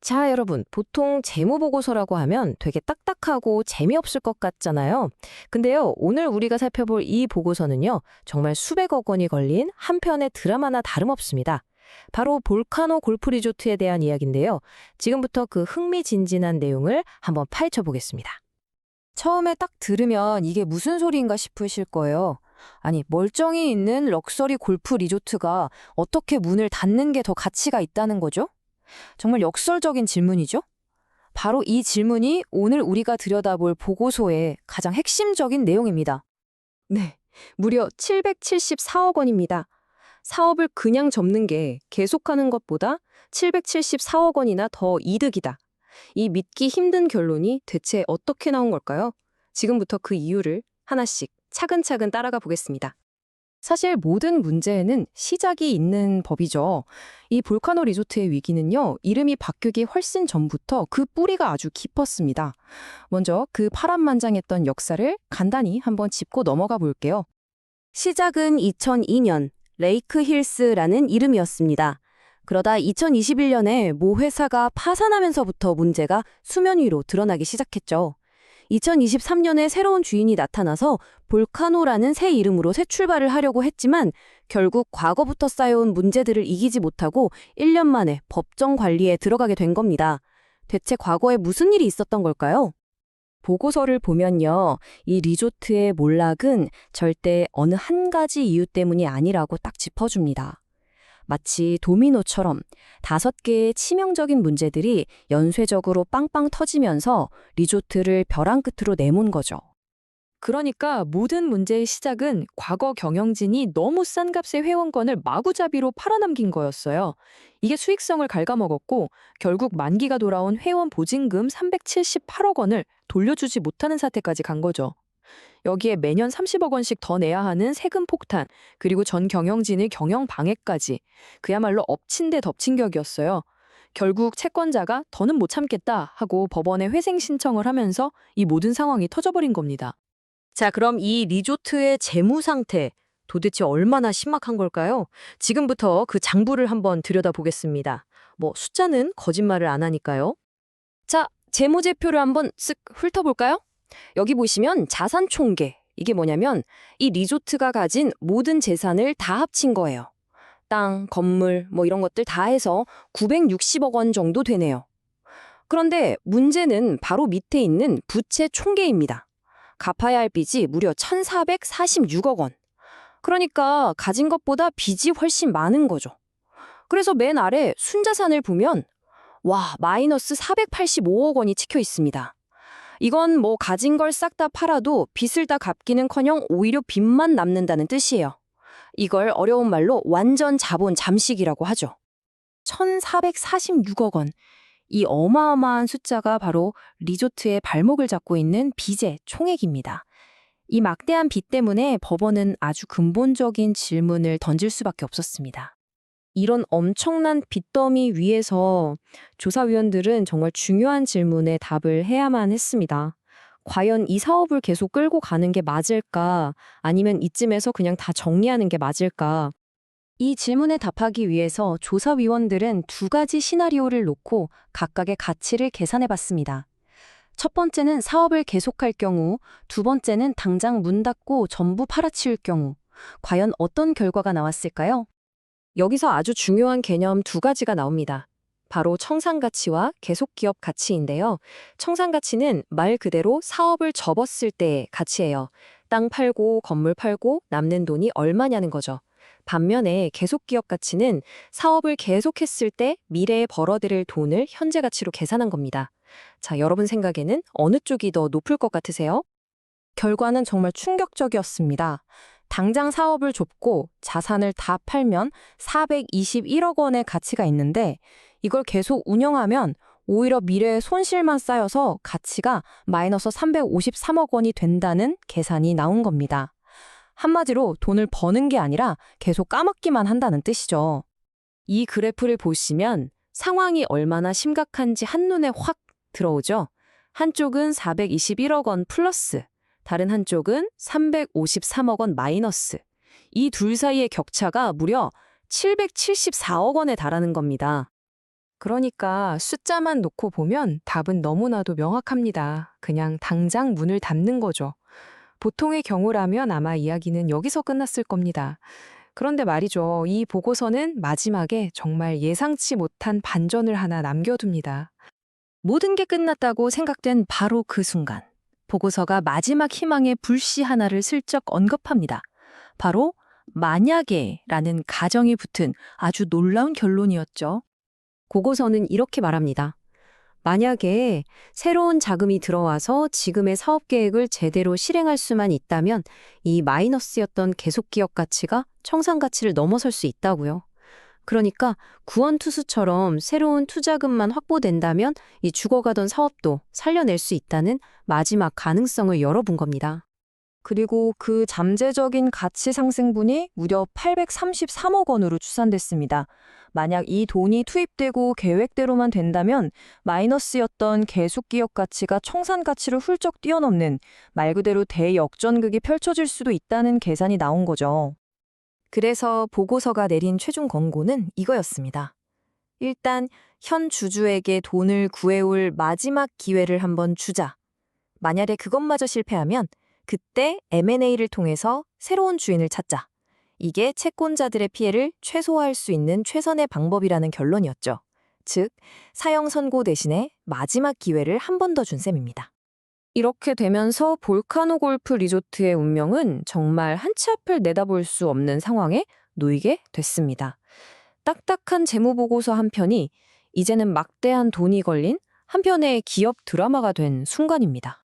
자, 여러분, 보통 재무보고서라고 하면 되게 딱딱하고 재미없을 것 같잖아요. 근데요, 오늘 우리가 살펴볼 이 보고서는요, 정말 수백억 원이 걸린 한 편의 드라마나 다름없습니다. 바로 볼카노 골프 리조트에 대한 이야기인데요. 지금부터 그 흥미진진한 내용을 한번 파헤쳐 보겠습니다. 처음에 딱 들으면 이게 무슨 소리인가 싶으실 거예요. 아니, 멀쩡히 있는 럭셔리 골프 리조트가 어떻게 문을 닫는 게 더 가치가 있다는 거죠? 정말 역설적인 질문이죠? 바로 이 질문이 오늘 우리가 들여다볼 보고서의 가장 핵심적인 내용입니다. 네, 무려 774억 원입니다. 사업을 그냥 접는 게 계속하는 것보다 774억 원이나 더 이득이다. 이 믿기 힘든 결론이 대체 어떻게 나온 걸까요? 지금부터 그 이유를 하나씩 차근차근 따라가 보겠습니다. 사실 모든 문제에는 시작이 있는 법이죠. 이 볼카노 리조트의 위기는요, 이름이 바뀌기 훨씬 전부터 그 뿌리가 아주 깊었습니다. 먼저 그 파란만장했던 역사를 간단히 한번 짚고 넘어가 볼게요. 시작은 2002년 레이크 힐스라는 이름이었습니다. 그러다 2021년에 모 회사가 파산하면서부터 문제가 수면 위로 드러나기 시작했죠. 2023년에 새로운 주인이 나타나서 볼카노라는 새 이름으로 새 출발을 하려고 했지만 결국 과거부터 쌓여온 문제들을 이기지 못하고 1년 만에 법정 관리에 들어가게 된 겁니다. 대체 과거에 무슨 일이 있었던 걸까요? 보고서를 보면요, 이 리조트의 몰락은 절대 어느 한 가지 이유 때문이 아니라고 딱 짚어줍니다. 마치 도미노처럼 5개의 치명적인 문제들이 연쇄적으로 빵빵 터지면서 리조트를 벼랑 끝으로 내몬 거죠. 그러니까 모든 문제의 시작은 과거 경영진이 너무 싼 값의 회원권을 마구잡이로 팔아넘긴 거였어요. 이게 수익성을 갉아먹었고 결국 만기가 돌아온 회원 보증금 378억 원을 돌려주지 못하는 사태까지 간 거죠. 여기에 매년 30억 원씩 더 내야 하는 세금 폭탄, 그리고 전 경영진의 경영 방해까지 그야말로 엎친 데 덮친 격이었어요. 결국 채권자가 더는 못 참겠다 하고 법원에 회생 신청을 하면서 이 모든 상황이 터져버린 겁니다. 자, 그럼 이 리조트의 재무 상태 도대체 얼마나 심각한 걸까요? 지금부터 그 장부를 한번 들여다보겠습니다. 숫자는 거짓말을 안 하니까요. 자, 재무제표를 한번 쓱 훑어볼까요? 여기 보시면 자산 총계, 이게 뭐냐면 이 리조트가 가진 모든 재산을 다 합친 거예요. 땅, 건물, 이런 것들 다 해서 960억 원 정도 되네요. 그런데 문제는 바로 밑에 있는 부채 총계입니다. 갚아야 할 빚이 무려 1,446억 원. 그러니까 가진 것보다 빚이 훨씬 많은 거죠. 그래서 맨 아래 순자산을 보면 와, 마이너스 485억 원이 찍혀 있습니다. 이건 가진 걸 싹 다 팔아도 빚을 다 갚기는커녕 오히려 빚만 남는다는 뜻이에요. 이걸 어려운 말로 완전 자본 잠식이라고 하죠. 1,446억 원. 이 어마어마한 숫자가 바로 리조트의 발목을 잡고 있는 빚의 총액입니다. 이 막대한 빚 때문에 법원은 아주 근본적인 질문을 던질 수밖에 없었습니다. 이런 엄청난 빚더미 위에서 조사위원들은 정말 중요한 질문에 답을 해야만 했습니다. 과연 이 사업을 계속 끌고 가는 게 맞을까? 아니면 이쯤에서 그냥 다 정리하는 게 맞을까? 이 질문에 답하기 위해서 조사위원들은 2가지 시나리오를 놓고 각각의 가치를 계산해 봤습니다. 첫 번째는 사업을 계속할 경우, 두 번째는 당장 문 닫고 전부 팔아치울 경우. 과연 어떤 결과가 나왔을까요? 여기서 아주 중요한 개념 2가지가 나옵니다. 바로 청산가치와 계속기업 가치인데요. 청산가치는 말 그대로 사업을 접었을 때의 가치예요. 땅 팔고 건물 팔고 남는 돈이 얼마냐는 거죠. 반면에 계속기업 가치는 사업을 계속했을 때 미래에 벌어들일 돈을 현재 가치로 계산한 겁니다. 자, 여러분 생각에는 어느 쪽이 더 높을 것 같으세요? 결과는 정말 충격적이었습니다. 당장 사업을 접고 자산을 다 팔면 421억 원의 가치가 있는데 이걸 계속 운영하면 오히려 미래에 손실만 쌓여서 가치가 마이너스 353억 원이 된다는 계산이 나온 겁니다. 한마디로 돈을 버는 게 아니라 계속 까먹기만 한다는 뜻이죠. 이 그래프를 보시면 상황이 얼마나 심각한지 한눈에 확 들어오죠. 한쪽은 421억 원 플러스, 다른 한쪽은 353억 원 마이너스. 이 둘 사이의 격차가 무려 774억 원에 달하는 겁니다. 그러니까 숫자만 놓고 보면 답은 너무나도 명확합니다. 그냥 당장 문을 닫는 거죠. 보통의 경우라면 아마 이야기는 여기서 끝났을 겁니다. 그런데 말이죠. 이 보고서는 마지막에 정말 예상치 못한 반전을 하나 남겨둡니다. 모든 게 끝났다고 생각된 바로 그 순간, 보고서가 마지막 희망의 불씨 하나를 슬쩍 언급합니다. 바로 만약에라는 가정이 붙은 아주 놀라운 결론이었죠. 보고서는 이렇게 말합니다. 만약에 새로운 자금이 들어와서 지금의 사업 계획을 제대로 실행할 수만 있다면 이 마이너스였던 계속 기업 가치가 청산 가치를 넘어설 수 있다고요. 그러니까 구원투수처럼 새로운 투자금만 확보된다면 이 죽어가던 사업도 살려낼 수 있다는 마지막 가능성을 열어본 겁니다. 그리고 그 잠재적인 가치 상승분이 무려 833억 원으로 추산됐습니다. 만약 이 돈이 투입되고 계획대로만 된다면 마이너스였던 계속 기업 가치가 청산 가치를 훌쩍 뛰어넘는 말 그대로 대역전극이 펼쳐질 수도 있다는 계산이 나온 거죠. 그래서 보고서가 내린 최종 권고는 이거였습니다. 일단 현 주주에게 돈을 구해올 마지막 기회를 한번 주자. 만약에 그것마저 실패하면 그때 M&A를 통해서 새로운 주인을 찾자. 이게 채권자들의 피해를 최소화할 수 있는 최선의 방법이라는 결론이었죠. 즉, 사형 선고 대신에 마지막 기회를 한 번 더 준 셈입니다. 이렇게 되면서 볼카노 골프 리조트의 운명은 정말 한 치 앞을 내다볼 수 없는 상황에 놓이게 됐습니다. 딱딱한 재무보고서 한 편이 이제는 막대한 돈이 걸린 한편의 기업 드라마가 된 순간입니다.